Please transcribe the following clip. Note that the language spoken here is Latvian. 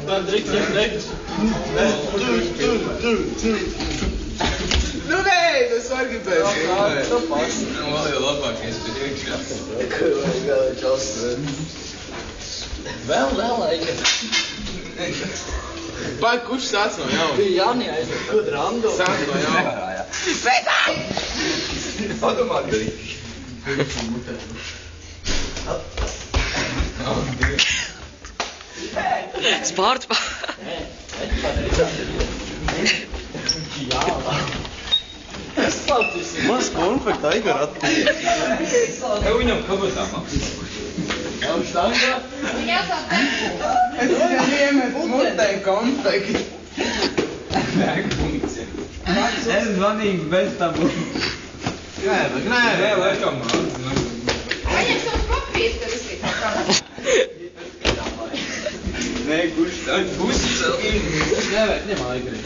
Dan druk je rechts. Nu nee, dat is waar gebeurd. Dat past. Dan wil je labak eens bedenken. Wel eigenlijk. Bij koers staat nog jou. Ja, niet, hij is een goed rando. Staat nog jou. Wat een man. Spaart. Mas gewoon vertijger had. Evo nam kabel tamo. Evo štanga. Het is niet met moed en konflikt. Werk funkcije. En zvani bez tabu. Gneva. Ne, lekam. Ajde, što popiješ kada si Ne, gušta. Pusti se. Ne, nema igre.